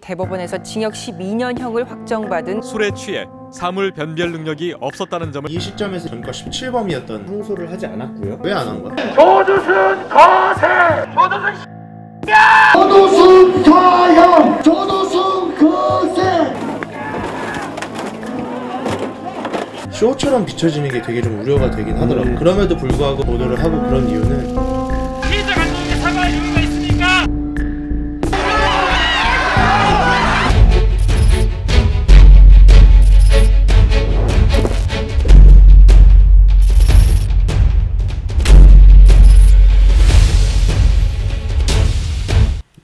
대법원에서 징역 12년형을 확정받은 술에 취해 사물 변별 능력이 없었다는 점을 이 시점에서 전과 17범이었던 항소를 하지 않았고요. 왜 안 한 거야? 조두순 거세! 조두순 사형! 조두순 거세! 쇼처럼 비춰지는 게 되게 좀 우려가 되긴 하더라고. 그럼에도 불구하고 보도를 하고 그런 이유는 피해자 감독에게 사과할 여유가 있습니까?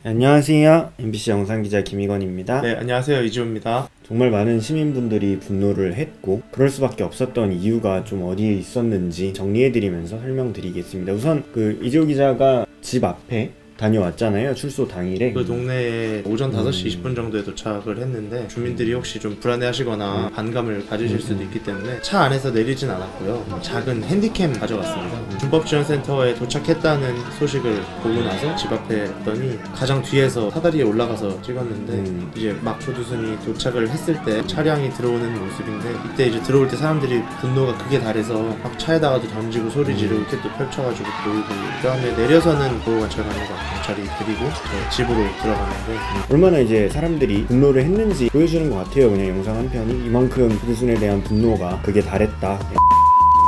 안녕하세요. MBC 영상기자 김희건입니다. 네, 안녕하세요. 이지호입니다. 정말 많은 시민분들이 분노를 했고 그럴 수밖에 없었던 이유가 좀 어디에 있었는지 정리해드리면서 설명드리겠습니다. 우선 이지호 기자가 집 앞에 다녀왔잖아요. 출소 당일에. 그 동네에 오전 5시 20분 정도에 도착을 했는데 주민들이 혹시 좀 불안해하시거나 반감을 가지실 수도 있기 때문에 차 안에서 내리진 않았고요. 작은 핸디캠 가져갔습니다. 준법지원센터에 도착했다는 소식을 보고 나서 집 앞에 갔더니 가장 뒤에서 사다리에 올라가서 찍었는데 이제 막 조두순이 도착을 했을 때 차량이 들어오는 모습인데 이때 이제 들어올 때 사람들이 분노가 극에 달해서 막 차에다가도 던지고 소리 지르고 이렇게 또 펼쳐가지고 보이고 그 다음에 내려서는 보호관찰관과 경찰이 데리고 집으로 들어가는데 얼마나 이제 사람들이 분노를 했는지 보여주는 것 같아요. 그냥 영상 한 편이 이만큼 조두순에 대한 분노가 극에 달했다.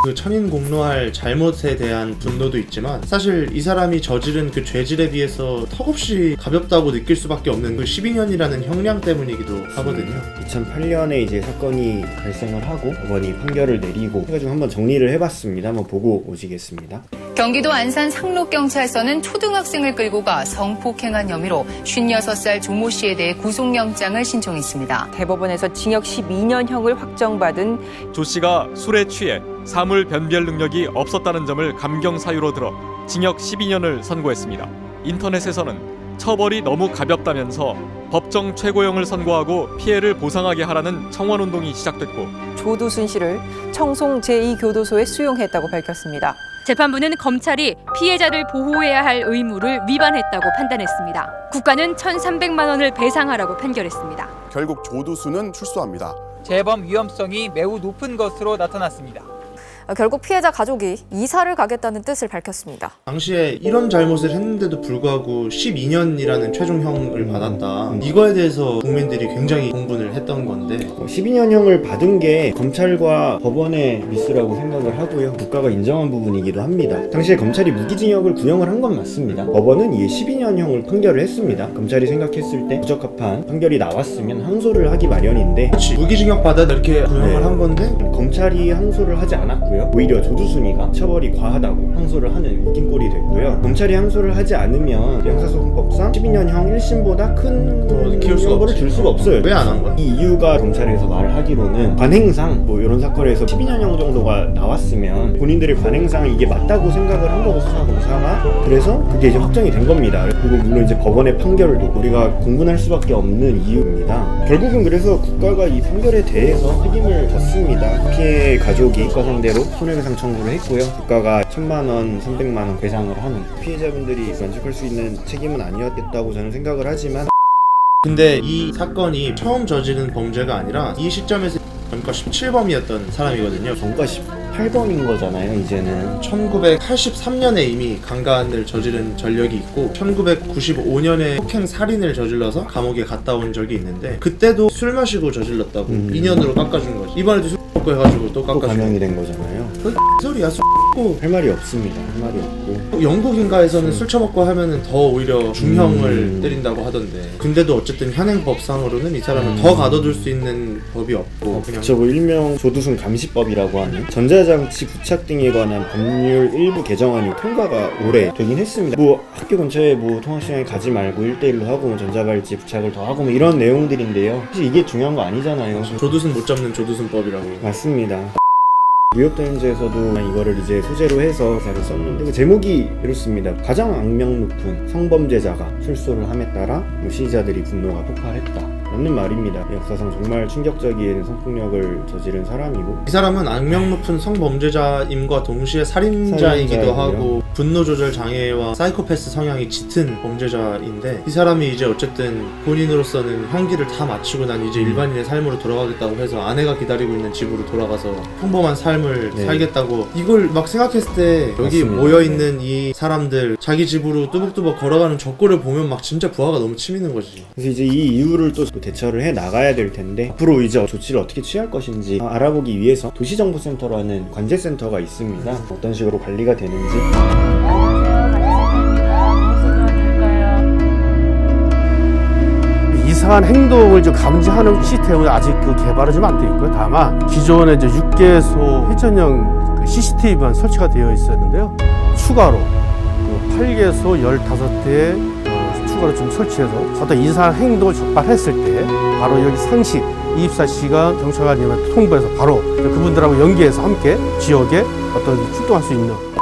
그 천인 공로할 잘못에 대한 분노도 있지만 사실 이 사람이 저지른 그 죄질에 비해서 턱없이 가볍다고 느낄 수밖에 없는 그 12년이라는 형량 때문이기도 하거든요. 2008년에 이제 사건이 발생을 하고 법원이 판결을 내리고 해가지고 한번 정리를 해봤습니다. 한번 보고 오시겠습니다. 경기도 안산 상록경찰서는 초등학생을 끌고 가 성폭행한 혐의로 56살 조모 씨에 대해 구속영장을 신청했습니다. 대법원에서 징역 12년형을 확정받은 조 씨가 술에 취해 사물 변별 능력이 없었다는 점을 감경 사유로 들어 징역 12년을 선고했습니다. 인터넷에서는 처벌이 너무 가볍다면서 법정 최고형을 선고하고 피해를 보상하게 하라는 청원운동이 시작됐고 조두순 씨를 청송 제2교도소에 수용했다고 밝혔습니다. 재판부는 검찰이 피해자를 보호해야 할 의무를 위반했다고 판단했습니다. 국가는 1,300만 원을 배상하라고 판결했습니다. 결국 조두순은 출소합니다. 재범 위험성이 매우 높은 것으로 나타났습니다. 결국 피해자 가족이 이사를 가겠다는 뜻을 밝혔습니다. 당시에 이런 잘못을 했는데도 불구하고 12년이라는 최종형을 받았다. 이거에 대해서 국민들이 굉장히 공분을 했던 건데 12년형을 받은 게 검찰과 법원의 미스라고 생각을 하고요. 국가가 인정한 부분이기도 합니다. 당시에 검찰이 무기징역을 구형을 한 건 맞습니다. 법원은 이에 12년형을 판결을 했습니다. 검찰이 생각했을 때 부적합한 판결이 나왔으면 항소를 하기 마련인데 그렇지. 무기징역 받아 이렇게 구형을 한 건데 검찰이 항소를 하지 않았고요. 오히려 조두순이가 처벌이 과하다고 항소를 하는 웃긴 꼴이 됐고요. 검찰이 항소를 하지 않으면 형사소송법상 12년형 1심보다 큰 형벌을 줄 수가 없어요. 왜 안 한 거야? 이 이유가 검찰에서 말을 하기로는 관행상 이런 사건에서 12년형 정도가 나왔으면 본인들이 관행상 이게 맞다고 생각을 한 거고 수사검사가 그래서 그게 이제 확정이 된 겁니다. 그리고 물론 이제 법원의 판결도 우리가 공분할 수밖에 없는 이유입니다. 결국은 그래서 국가가 이 판결에 대해서 책임을 졌습니다. 피해 가족이 국가 상대로 손해배상 청구를 했고요. 국가가 1,000만 원, 300만 원 배상을 하는 피해자분들이 만족할 수 있는 책임은 아니었겠다고 저는 생각을 하지만 근데 이 사건이 처음 저지른 범죄가 아니라 이 시점에서 전과 17범이었던 사람이거든요. 전과 18범인 거잖아요. 이제는 1983년에 이미 강간을 저지른 전력이 있고 1995년에 폭행 살인을 저질러서 감옥에 갔다 온 적이 있는데 그때도 술 마시고 저질렀다고 2년으로 깎아준 거지. 이번에도 술 먹고 해가지고 또 깎아준 감형이 된 거잖아요. 그 소리야. 술 먹고 할 말이 없습니다. 할 말이 없고 영국인가에서는 술 처먹고 하면은 더 오히려 중형을 때린다고 하던데 근데도 어쨌든 현행법상으로는 이 사람을 더 가둬둘 수 있는 법이 없고 그냥 그쵸. 일명 조두순 감시법이라고 하는 전자장치 부착 등에 관한 법률 일부 개정안이 통과가 올해 되긴 했습니다. 학교 근처에 통학시간에 가지 말고 1대1로 하고 전자발찌 부착을 더 하고 이런 내용들인데요. 사실 이게 중요한 거 아니잖아요. 조두순 못 잡는 조두순법이라고. 맞습니다. 뉴욕타임즈에서도 이거를 이제 소재로 해서 기사를 썼는데 그 제목이 이렇습니다. 가장 악명 높은 성범죄자가 출소를 함에 따라 시위자들이 분노가 폭발했다 라는 말입니다. 역사상 정말 충격적인 성폭력을 저지른 사람이고, 이 사람은 악명 높은 성범죄자임과 동시에 살인자이기도 하고 분노 조절 장애와 사이코패스 성향이 짙은 범죄자인데, 이 사람이 이제 어쨌든 본인으로서는 형기를 다 마치고 난 이제 일반인의 삶으로 돌아가겠다고 해서 아내가 기다리고 있는 집으로 돌아가서 평범한 삶을 살겠다고, 이걸 막 생각했을 때 여기 맞습니다. 모여있는 이 사람들 자기 집으로 뚜벅뚜벅 걸어가는 저 꼴을 보면 막 진짜 부하가 너무 치미는 거지. 그래서 이제 이 이유를 또 대처를 해 나가야 될 텐데, 앞으로 이제 조치를 어떻게 취할 것인지 알아보기 위해서 도시정보센터라는 관제센터가 있습니다. 어떤 식으로 관리가 되는지. 이상한 행동을 좀 감지하는 시스템은 아직 개발은 좀 안 되어 있고요. 다만 기존에 이제 6개소 회전형 CCTV만 설치가 되어 있었는데요. 추가로 8개소 15대에 추가로 좀 설치해서 어떤 이상한 행동을 적발했을 때 바로 여기 상시 24시간 경찰관님한테 통보해서 바로 그분들하고 연계해서 함께 지역에 어떤 출동할 수 있는.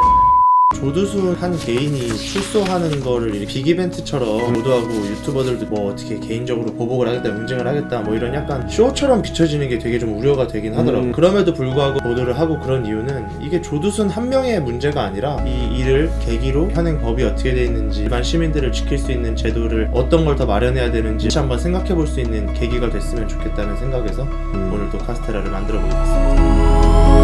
조두순 한 개인이 출소하는 거를 빅 이벤트처럼 보도하고 유튜버들도 뭐 어떻게 개인적으로 보복을 하겠다, 응징을 하겠다 뭐 이런 약간 쇼처럼 비춰지는 게 되게 좀 우려가 되긴 하더라고요. 그럼에도 불구하고 보도를 하고 그런 이유는 이게 조두순 한 명의 문제가 아니라 이 일을 계기로 현행 법이 어떻게 돼 있는지, 일반 시민들을 지킬 수 있는 제도를 어떤 걸 더 마련해야 되는지 다시 한번 생각해 볼 수 있는 계기가 됐으면 좋겠다는 생각에서 오늘 또 카스테라를 만들어 보게 됐습니다.